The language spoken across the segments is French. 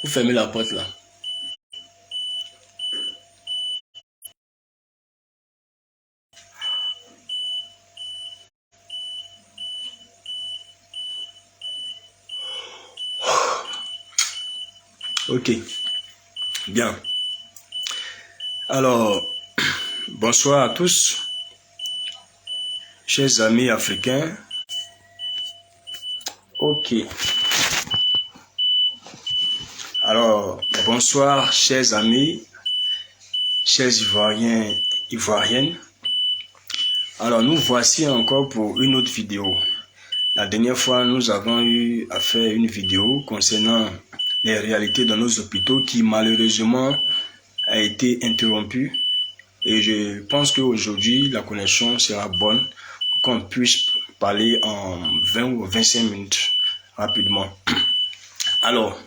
Vous fermez la porte là. Ok, bien. Alors, bonsoir à tous, chers amis africains. Ok. Alors, bonsoir, chers amis, chers Ivoiriens, Ivoiriennes. Alors, nous voici encore pour une autre vidéo. La dernière fois, nous avons eu à faire une vidéo concernant les réalités dans nos hôpitaux qui malheureusement a été interrompue. Et je pense qu'aujourd'hui, la connexion sera bonne pour qu'on puisse parler en 20 ou 25 minutes rapidement. Alors,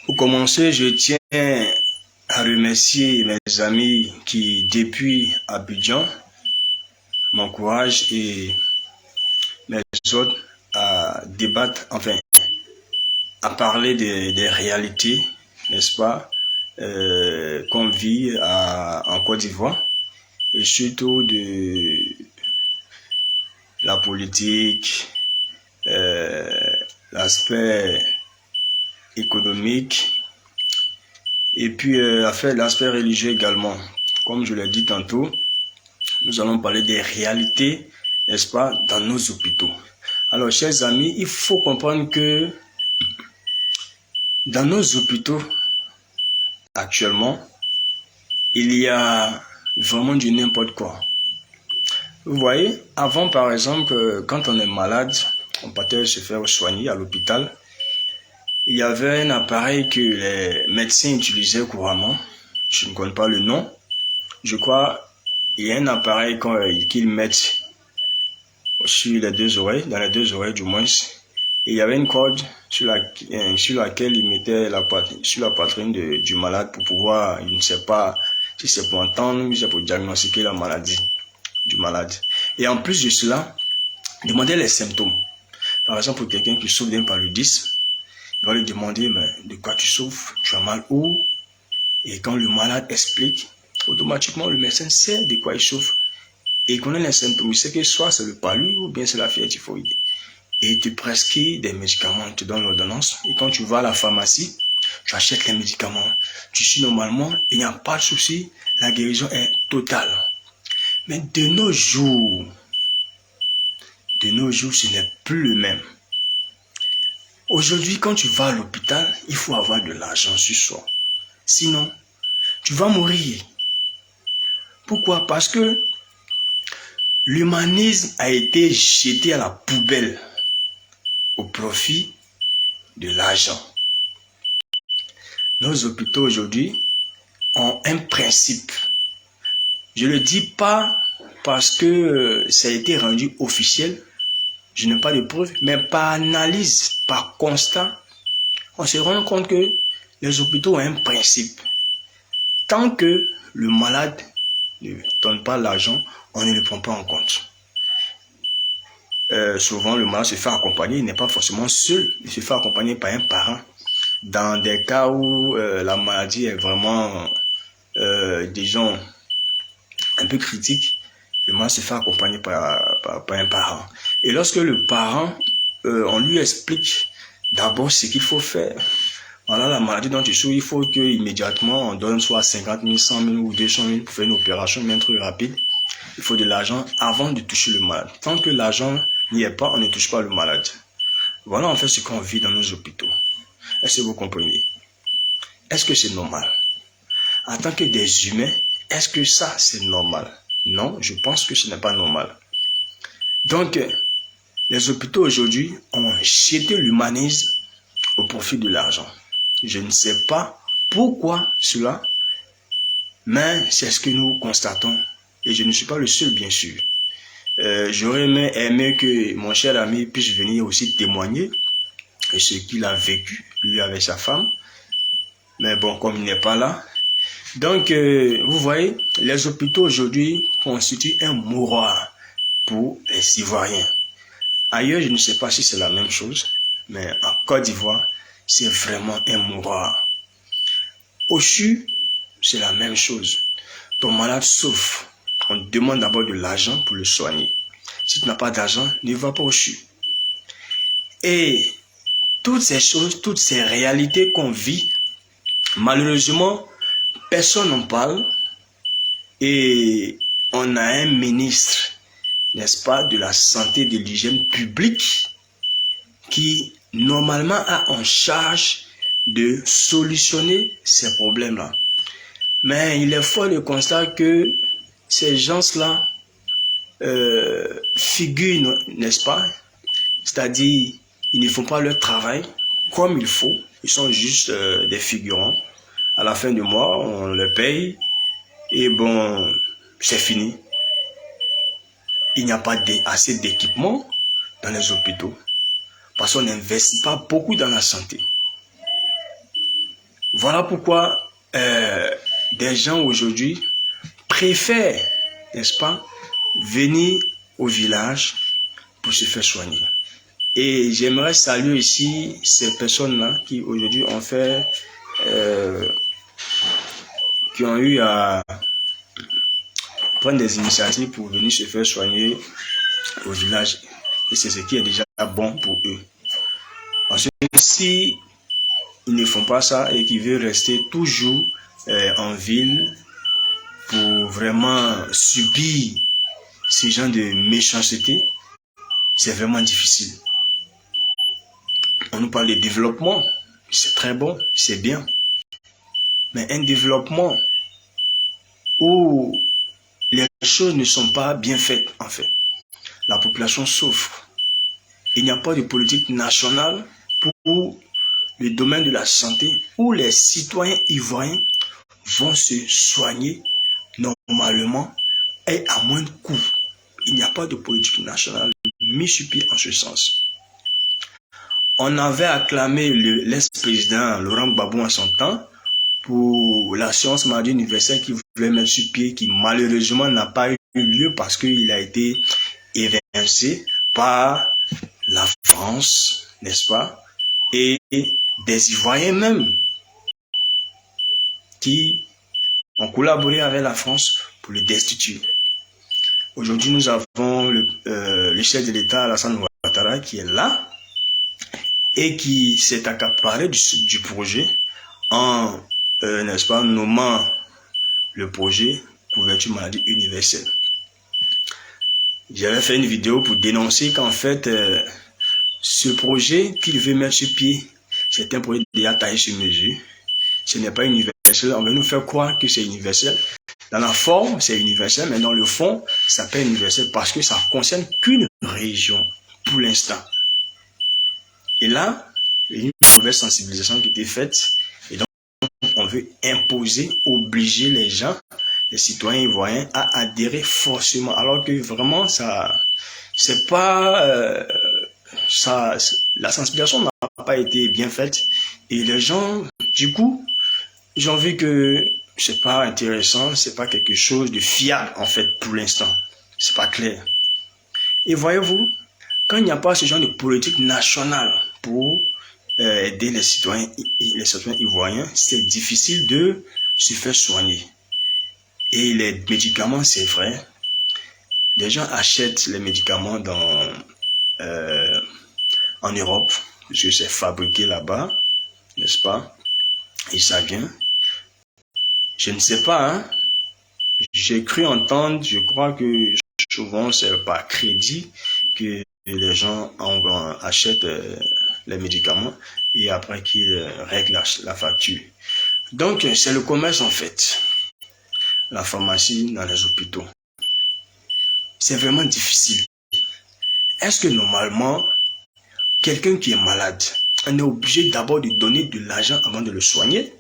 pour commencer, je tiens à remercier mes amis qui, depuis Abidjan, m'encouragent et mes autres à débattre, enfin, à parler des réalités, n'est-ce pas, qu'on vit en Côte d'Ivoire, et surtout de la politique, l'aspect économique, et puis l'aspect religieux également. Comme je l'ai dit tantôt, nous allons parler des réalités, n'est-ce pas, dans nos hôpitaux. Alors, chers amis, il faut comprendre que dans nos hôpitaux, actuellement, il y a vraiment du n'importe quoi. Vous voyez, avant par exemple, quand on est malade, on partait se faire soigner à l'hôpital, il y avait un appareil que les médecins utilisaient couramment, je ne connais pas le nom, je crois il y a un appareil qu'ils mettent sur les deux oreilles, dans les deux oreilles du moins, et il y avait une corde sur laquelle ils mettaient sur la poitrine du malade pour pouvoir, je ne sais pas si c'est pour entendre ou si c'est pour diagnostiquer la maladie du malade. Et en plus de cela, demander les symptômes. Par exemple, pour quelqu'un qui souffre d'un paludisme, il va lui demander mais de quoi tu souffres, tu as mal où? Et quand le malade explique, automatiquement le médecin sait de quoi il souffre et il connaît les symptômes. Il sait que soit c'est le palu ou bien c'est la fièvre typhoïde. Et il te prescrit des médicaments, il te donne l'ordonnance. Et quand tu vas à la pharmacie, tu achètes les médicaments. Tu suis normalement, il n'y a pas de souci, la guérison est totale. Mais de nos jours, ce n'est plus le même. Aujourd'hui, quand tu vas à l'hôpital, il faut avoir de l'argent sur soi. Sinon, tu vas mourir. Pourquoi? Parce que l'humanisme a été jeté à la poubelle au profit de l'argent. Nos hôpitaux aujourd'hui ont un principe. Je ne le dis pas parce que ça a été rendu officiel, je n'ai pas de preuves, mais par analyse, par constat, on se rend compte que les hôpitaux ont un principe. Tant que le malade ne donne pas l'argent, on ne le prend pas en compte. Souvent, le malade se fait accompagner, il n'est pas forcément seul, il se fait accompagner par un parent. Dans des cas où la maladie est vraiment, disons, un peu critique, le malade se fait accompagner par un parent. Et lorsque le parent, on lui explique d'abord ce qu'il faut faire. Voilà la maladie dont tu souffres, il faut qu'immédiatement on donne soit 50 000, 100 000 ou 200 000 pour faire une opération, même très rapide. Il faut de l'argent avant de toucher le malade. Tant que l'argent n'y est pas, on ne touche pas le malade. Voilà en fait ce qu'on vit dans nos hôpitaux. Est-ce que vous comprenez? Est-ce que c'est normal? En tant que des humains, est-ce que ça c'est normal? Non, je pense que ce n'est pas normal. Donc, les hôpitaux aujourd'hui ont jeté l'humanisme au profit de l'argent. Je ne sais pas pourquoi cela, mais c'est ce que nous constatons. Et je ne suis pas le seul, bien sûr. J'aurais aimé que mon cher ami puisse venir aussi témoigner de ce qu'il a vécu, lui avec sa femme. Mais bon, comme il n'est pas là. Donc, vous voyez, les hôpitaux aujourd'hui constituent un mouroir pour les Ivoiriens. Ailleurs, je ne sais pas si c'est la même chose, mais en Côte d'Ivoire, c'est vraiment un mouroir. Au CHU, c'est la même chose. Ton malade souffre. On te demande d'abord de l'argent pour le soigner. Si tu n'as pas d'argent, ne va pas au CHU. Et toutes ces choses, toutes ces réalités qu'on vit, malheureusement, personne n'en parle. Et on a un ministre, n'est-ce pas, de la santé et de l'hygiène publique qui, normalement, a en charge de solutionner ces problèmes-là. Mais il est fort de constater que ces gens-là figurent, n'est-ce pas? C'est-à-dire, ils ne font pas leur travail comme il faut. Ils sont juste des figurants. À la fin du mois, on les paye et bon, c'est fini. Il n'y a pas assez d'équipement dans les hôpitaux parce qu'on n'investit pas beaucoup dans la santé. Voilà pourquoi des gens aujourd'hui préfèrent, n'est-ce pas, venir au village pour se faire soigner. Et j'aimerais saluer ici ces personnes-là qui aujourd'hui ont fait, qui ont eu à prendre des initiatives pour venir se faire soigner au village. Et c'est ce qui est déjà bon pour eux. Parce que si ils ne font pas ça et qu'ils veulent rester toujours en ville pour vraiment subir ces gens de méchanceté, c'est vraiment difficile. On nous parle de développement, c'est très bon, c'est bien. Mais un développement où les choses ne sont pas bien faites, en fait. La population souffre. Il n'y a pas de politique nationale pour le domaine de la santé où les citoyens ivoiriens vont se soigner normalement et à moindre coût. Il n'y a pas de politique nationale mise sur pied en ce sens. On avait acclamé l'ex-président Laurent Gbagbo en son temps pour l'assurance maladie universelle qui voulait mettre sur pied, qui malheureusement n'a pas eu lieu parce qu'il a été évincé par la France, n'est-ce pas, et des Ivoiriens même qui ont collaboré avec la France pour le destituer. Aujourd'hui, nous avons le chef de l'État, Alassane Ouattara, qui est là et qui s'est accaparé du projet en, n'est-ce pas, nommant le projet couverture maladie universelle. J'avais fait une vidéo pour dénoncer qu'en fait, ce projet qu'il veut mettre sur pied, c'est un projet déjà taillé sur mesure. Ce n'est pas universel. On veut nous faire croire que c'est universel. Dans la forme, c'est universel, mais dans le fond, ça peut être universel parce que ça ne concerne qu'une région pour l'instant. Et là, il y a une mauvaise sensibilisation qui a été faite. Et donc, on veut imposer, obliger les gens, les citoyens ivoiriens, à adhérer forcément. Alors que vraiment, ça, c'est pas, la sensibilisation n'a pas été bien faite. Et les gens, du coup, ils ont vu que c'est pas intéressant, c'est pas quelque chose de fiable en fait pour l'instant. C'est pas clair. Et voyez-vous, quand il n'y a pas ce genre de politique nationale pour aider les citoyens ivoiriens, c'est difficile de se faire soigner. Et les médicaments, c'est vrai, les gens achètent les médicaments en Europe, parce que c'est fabriqué là-bas, n'est-ce pas? Et ça vient. Je ne sais pas, hein. J'ai cru entendre, je crois que souvent c'est par crédit que les gens achètent les médicaments et après qu'ils règlent la facture. Donc c'est le commerce en fait. La pharmacie dans les hôpitaux. C'est vraiment difficile. Est-ce que normalement, quelqu'un qui est malade, on est obligé d'abord de donner de l'argent avant de le soigner?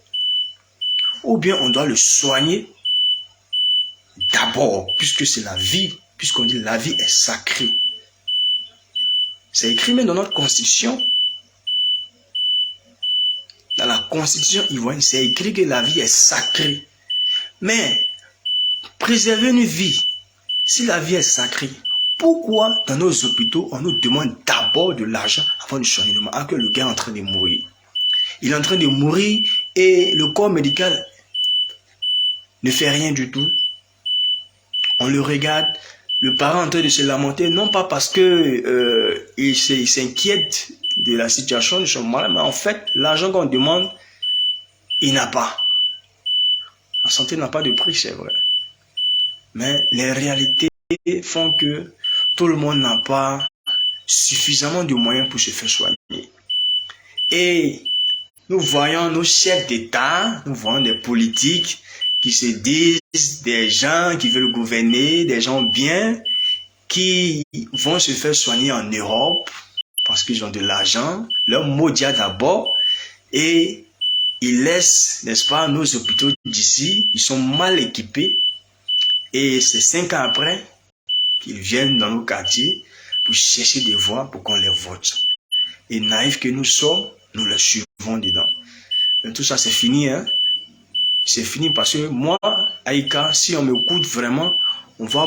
Ou bien on doit le soigner d'abord, puisque c'est la vie, puisqu'on dit la vie est sacrée. C'est écrit même dans notre constitution. Dans la constitution ivoirienne, c'est écrit que la vie est sacrée. Mais, préserver une vie, si la vie est sacrée, pourquoi dans nos hôpitaux, on nous demande d'abord de l'argent avant du soignement, alors que le gars est en train de mourir? Il est en train de mourir et le corps médical ne fait rien du tout. On le regarde, le parent est en train de se lamenter, non pas parce que il s'inquiète de la situation de son malade, mais en fait, l'argent qu'on demande, il n'a pas. La santé n'a pas de prix, c'est vrai. Mais les réalités font que tout le monde n'a pas suffisamment de moyens pour se faire soigner. Et nous voyons nos chefs d'État, nous voyons des politiques qui se disent des gens qui veulent gouverner, des gens bien, qui vont se faire soigner en Europe parce qu'ils ont de l'argent, leur maudit d'abord, et ils laissent, n'est-ce pas, nos hôpitaux d'ici, ils sont mal équipés, et c'est 5 ans après qu'ils viennent dans nos quartiers pour chercher des voies pour qu'on les vote. Et naïfs que nous sommes, nous les suivons dedans. Et tout ça, c'est fini, hein. C'est fini parce que moi, Aïka, si on m'écoute vraiment, on va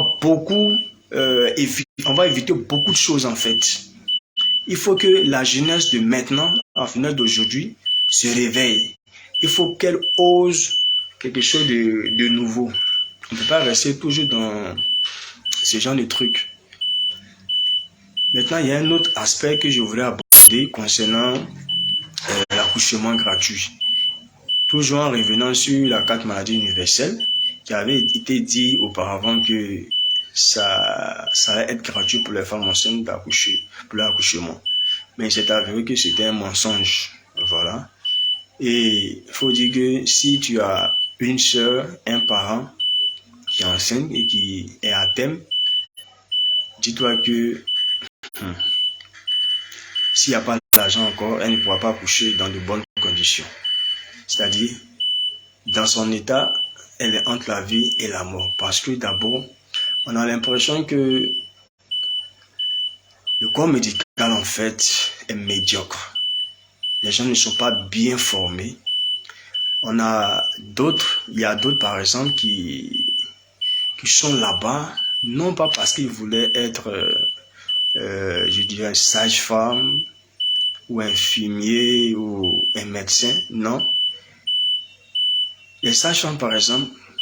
éviter beaucoup de choses en fait. Il faut que la jeunesse de maintenant, en finale d'aujourd'hui, se réveille. Il faut qu'elle ose quelque chose de nouveau. On ne peut pas rester toujours dans ce genre de trucs. Maintenant, il y a un autre aspect que je voulais aborder concernant l'accouchement gratuit. Toujours en revenant sur la carte maladie universelle, qui avait été dit auparavant que ça allait être gratuit pour les femmes enceintes d'accoucher, pour l'accouchement. Mais c'est avéré que c'était un mensonge. Voilà. Et il faut dire que si tu as une soeur, un parent qui est enceinte et qui est à thème, dis-toi que s'il n'y a pas d'argent encore, elle ne pourra pas accoucher dans de bonnes conditions. C'est-à-dire, dans son état, elle est entre la vie et la mort. Parce que d'abord, on a l'impression que le corps médical, en fait, est médiocre. Les gens ne sont pas bien formés. Il y a d'autres, par exemple, qui sont là-bas, non pas parce qu'ils voulaient être, je dirais, sage-femme, ou infirmier, ou un médecin, non. Les sages-femmes, par exemple,